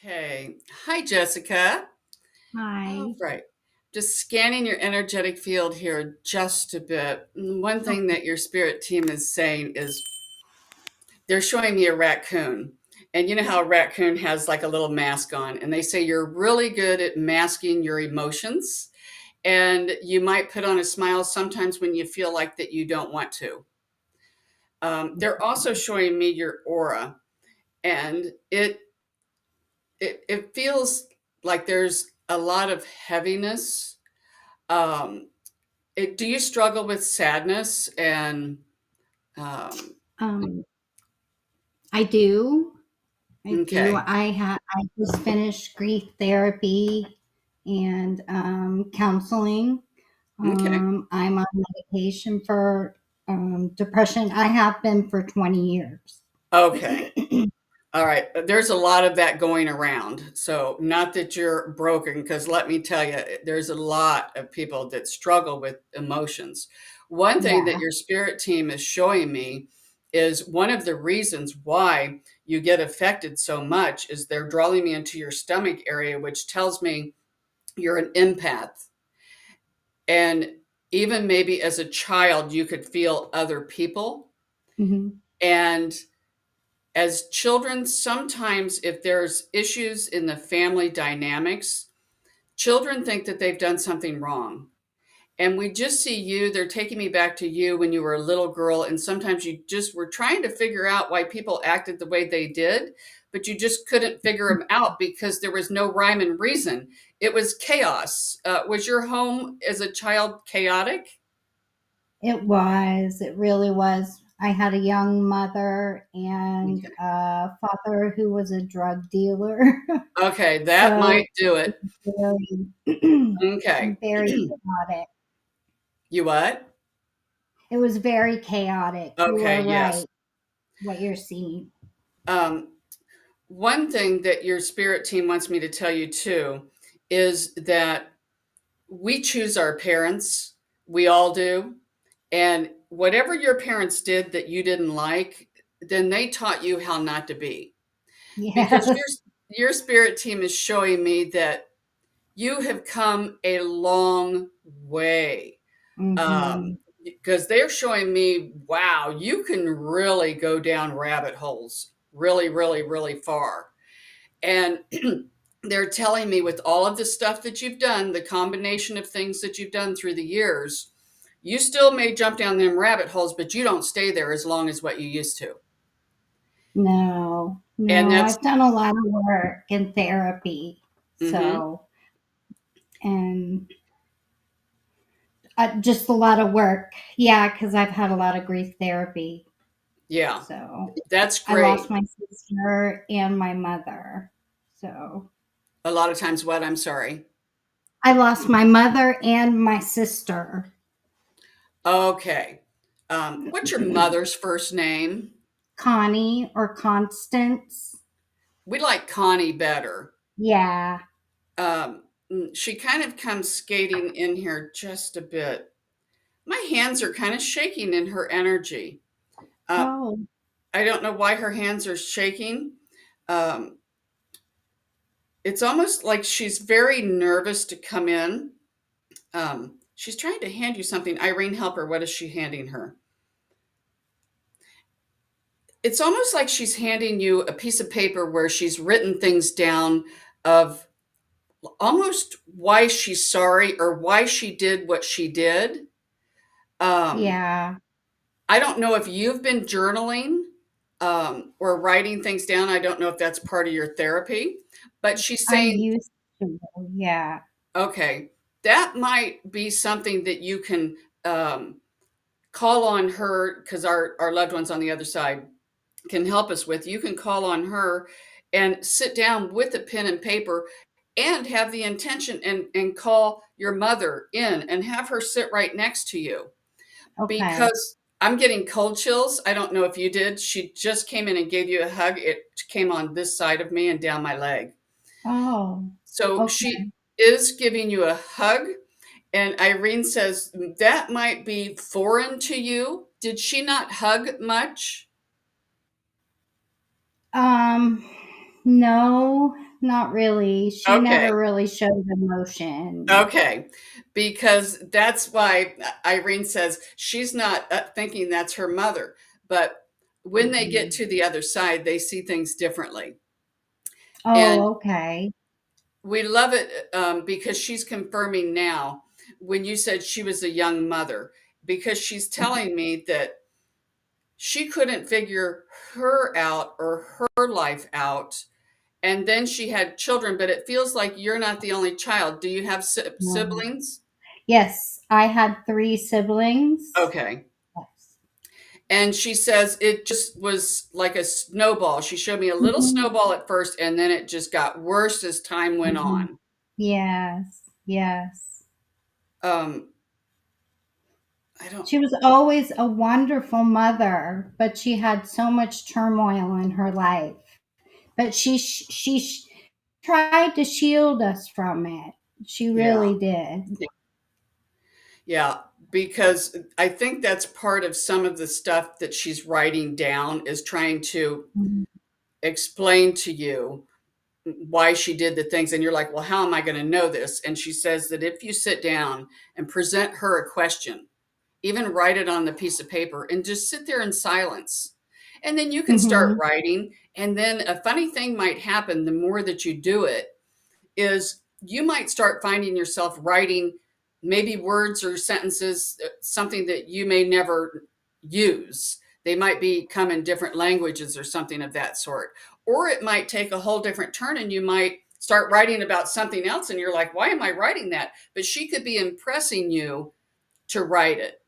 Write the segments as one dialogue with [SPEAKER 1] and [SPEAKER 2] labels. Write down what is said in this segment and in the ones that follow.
[SPEAKER 1] Okay. Hi, Jessica. All
[SPEAKER 2] Hi.
[SPEAKER 1] right. Just scanning your energetic field here just a bit. One thing
[SPEAKER 2] Okay.
[SPEAKER 1] that your spirit team is saying is they're showing me a raccoon. And you know how a raccoon has like a little mask on, and they say you're really good at masking your emotions. And you might put on a smile sometimes when you feel like that you don't want to. They're also showing me your aura, and it feels like there's a lot of heaviness. Um, do you struggle with sadness and um,
[SPEAKER 2] Um, I do. I do.
[SPEAKER 1] okay,
[SPEAKER 2] I just finished grief therapy and counseling.
[SPEAKER 1] okay,
[SPEAKER 2] I'm on medication for depression. I have been for 20 years.
[SPEAKER 1] okay. All right. There's a lot of that going around. So, not that you're broken, because let me tell you, there's a lot of people that struggle with emotions. One thing that
[SPEAKER 2] Yeah.
[SPEAKER 1] your spirit team is showing me is one of the reasons why you get affected so much is they're drawing me into your stomach area, which tells me you're an empath. And even maybe as a child, you could feel other people.
[SPEAKER 2] Hmm.
[SPEAKER 1] And as children, sometimes if there's issues in the family dynamics, children think that they've done something wrong. And we just see you, they're taking me back to you when you were a little girl. And sometimes you just were trying to figure out why people acted the way they did, but you just couldn't figure them out because there was no rhyme and reason. It was chaos. Was your home as a child chaotic?
[SPEAKER 2] It was. It really was. I had a young mother and
[SPEAKER 1] Okay.
[SPEAKER 2] a father who was a drug dealer.
[SPEAKER 1] Okay, that
[SPEAKER 2] So
[SPEAKER 1] might do it.
[SPEAKER 2] very,
[SPEAKER 1] Okay.
[SPEAKER 2] very chaotic.
[SPEAKER 1] You what?
[SPEAKER 2] It was very chaotic. You
[SPEAKER 1] Okay,
[SPEAKER 2] are
[SPEAKER 1] yes.
[SPEAKER 2] right, what you're seeing.
[SPEAKER 1] Um, One thing that your spirit team wants me to tell you too is that we choose our parents. We all do. And whatever your parents did that you didn't like, then they taught you how not to be. Because
[SPEAKER 2] Yes.
[SPEAKER 1] your spirit team is showing me that you have come a long way.
[SPEAKER 2] Mhm.
[SPEAKER 1] Because they're showing me, wow, you can really go down rabbit holes really, really, really far. And they're telling me with all of the stuff that you've done, the combination of things that you've done through the years, you still may jump down them rabbit holes, but you don't stay there as long as what you used to.
[SPEAKER 2] No,
[SPEAKER 1] And
[SPEAKER 2] no,
[SPEAKER 1] that's
[SPEAKER 2] I've done a lot of work in therapy.
[SPEAKER 1] mhm,
[SPEAKER 2] So, and just a lot of work. Yeah, because I've had a lot of grief therapy.
[SPEAKER 1] yeah,
[SPEAKER 2] So,
[SPEAKER 1] that's
[SPEAKER 2] I lost
[SPEAKER 1] great.
[SPEAKER 2] my sister and my mother. So,
[SPEAKER 1] A lot of times, what I'm sorry.
[SPEAKER 2] I lost my mother and my sister.
[SPEAKER 1] Okay. What's your mother's first name?
[SPEAKER 2] Connie or Constance.
[SPEAKER 1] We like Connie better.
[SPEAKER 2] Yeah.
[SPEAKER 1] She kind of comes skating in here just a bit. My hands are kind of shaking in her energy. Uh,
[SPEAKER 2] Oh,
[SPEAKER 1] I don't know why her hands are shaking. Um, it's almost like she's very nervous to come in. She's trying to hand you something. Irene, help her. What is she handing her? It's almost like she's handing you a piece of paper where she's written things down of almost why she's sorry or why she did what she did. Um,
[SPEAKER 2] yeah.
[SPEAKER 1] I don't know if you've been journaling or writing things down. I don't know if that's part of your therapy, but she's
[SPEAKER 2] I
[SPEAKER 1] saying,
[SPEAKER 2] used to. Yeah.
[SPEAKER 1] okay, that might be something that you can call on her because our loved ones on the other side can help us with. You can call on her and sit down with a pen and paper and have the intention and call your mother in and have her sit right next to you
[SPEAKER 2] Okay.
[SPEAKER 1] because I'm getting cold chills. I don't know if you did. She just came in and gave you a hug. It came on this side of me and down my leg.
[SPEAKER 2] Oh,
[SPEAKER 1] So she
[SPEAKER 2] okay.
[SPEAKER 1] is giving you a hug. And Irene says that might be foreign to you. Did she not hug much?
[SPEAKER 2] Um, no, not really. She
[SPEAKER 1] Okay.
[SPEAKER 2] never really showed emotion.
[SPEAKER 1] Okay. Because that's why Irene says she's not thinking that's her mother. But when they get to the other side, they see things differently. And
[SPEAKER 2] Oh, okay.
[SPEAKER 1] we love it because she's confirming now when you said she was a young mother, because she's telling me that she couldn't figure her out or her life out. And then she had children, but it feels like you're not the only child. Do you have
[SPEAKER 2] No.
[SPEAKER 1] siblings?
[SPEAKER 2] Yes, I had 3 siblings.
[SPEAKER 1] Okay.
[SPEAKER 2] Yes.
[SPEAKER 1] And she says it just was like a snowball. She showed me a little
[SPEAKER 2] Mhm.
[SPEAKER 1] snowball at first, and then it just got worse as time went
[SPEAKER 2] Mhm.
[SPEAKER 1] on.
[SPEAKER 2] Yes, yes.
[SPEAKER 1] Um, I don't,
[SPEAKER 2] She was always a wonderful mother, but she had so much turmoil in her life. But she tried to shield us from it. She
[SPEAKER 1] yeah,
[SPEAKER 2] really did.
[SPEAKER 1] yeah, because I think that's part of some of the stuff that she's writing down is trying to
[SPEAKER 2] Mhm.
[SPEAKER 1] explain to you why she did the things. And you're like, well, how am I going to know this? And she says that if you sit down and present her a question, even write it on the piece of paper and just sit there in silence. And then you can start
[SPEAKER 2] Mhm.
[SPEAKER 1] writing. And then a funny thing might happen the more that you do it is you might start finding yourself writing maybe words or sentences, something that you may never use. They might become in different languages or something of that sort. Or it might take a whole different turn and you might start writing about something else and you're like, why am I writing that? But she could be impressing you to write it.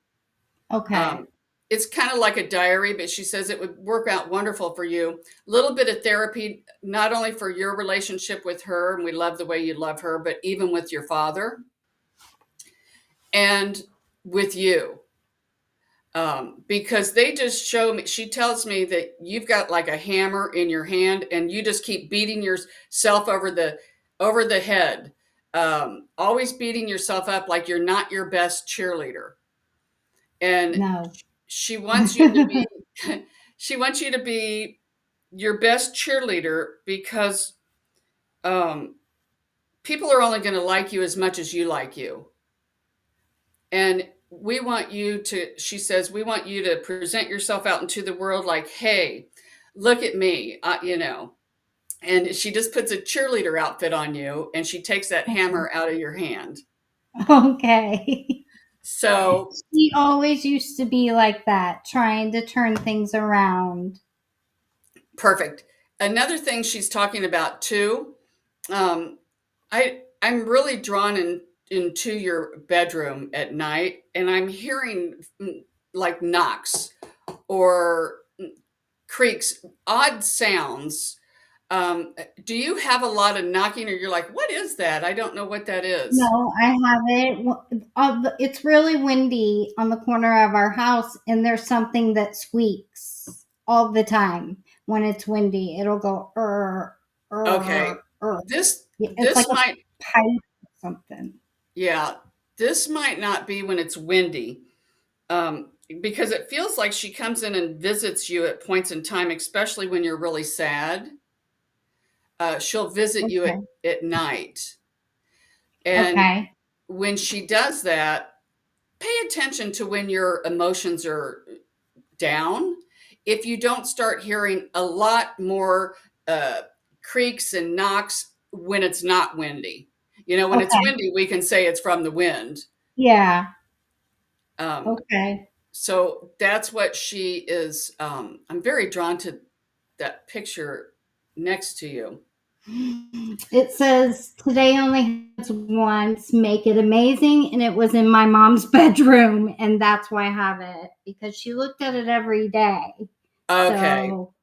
[SPEAKER 2] Okay.
[SPEAKER 1] Um, it's kind of like a diary, but she says it would work out wonderful for you. A little bit of therapy, not only for your relationship with her, and we love the way you love her, but even with your father and with you. Because they just show me, she tells me that you've got like a hammer in your hand and you just keep beating yourself over the head. Always beating yourself up like you're not your best cheerleader. And
[SPEAKER 2] No.
[SPEAKER 1] she wants you to be she wants you to be your best cheerleader because um, people are only going to like you as much as you like you. And we want you to, she says, we want you to present yourself out into the world like, hey, look at me, you know. And she just puts a cheerleader outfit on you and she takes that hammer out of your hand.
[SPEAKER 2] Okay.
[SPEAKER 1] So
[SPEAKER 2] She always used to be like that, trying to turn things around.
[SPEAKER 1] perfect. Another thing she's talking about too, um, I'm really drawn into your bedroom at night, and I'm hearing like knocks or creaks, odd sounds. Do you have a lot of knocking, or you're like, what is that? I don't know what that is.
[SPEAKER 2] No, I have it. It's really windy on the corner of our house, and there's something that squeaks all the time when it's windy. It'll go
[SPEAKER 1] Okay,
[SPEAKER 2] er. It's
[SPEAKER 1] this
[SPEAKER 2] like a
[SPEAKER 1] might,
[SPEAKER 2] pipe or something.
[SPEAKER 1] yeah, this might not be when it's windy. Because it feels like she comes in and visits you at points in time, especially when you're really sad. She'll visit you
[SPEAKER 2] Okay.
[SPEAKER 1] at night. And
[SPEAKER 2] Okay.
[SPEAKER 1] when she does that, pay attention to when your emotions are down. If you don't start hearing a lot more uh, creaks and knocks when it's not windy. You know, when it's
[SPEAKER 2] Okay.
[SPEAKER 1] windy, we can say it's from the wind.
[SPEAKER 2] Yeah.
[SPEAKER 1] Um,
[SPEAKER 2] Okay.
[SPEAKER 1] so that's what she is. I'm very drawn to that picture next to you.
[SPEAKER 2] It says today only has once, make it amazing, and it was in my mom's bedroom, and that's why I have it because she looked at it every day.
[SPEAKER 1] Okay.
[SPEAKER 2] So